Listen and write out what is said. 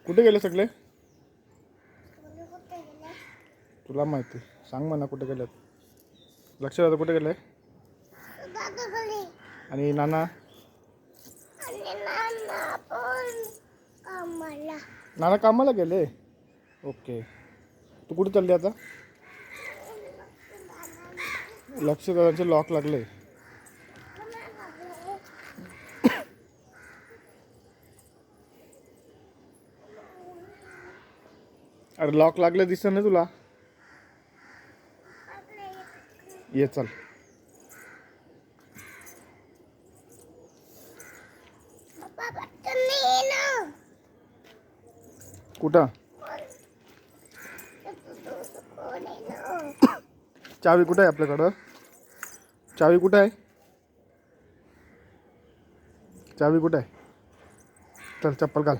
कुठे गेले सगळे? तुला माहिती, सांग मला कुठे गेलेत. लक्ष दादा कुठे गेले? आणि नाना? नाना कामाला गेले. ओके. तू कुठे चालली आता? लक्ष दादाचे लॉक लागले. अरे लॉक लागले दिसत नाही तुला? ये चल. कुठं? चावी कुठे आहे आपल्याकडं? चावी कुठे आहे? चावी कुठे आहे? चल चप्पल घाल.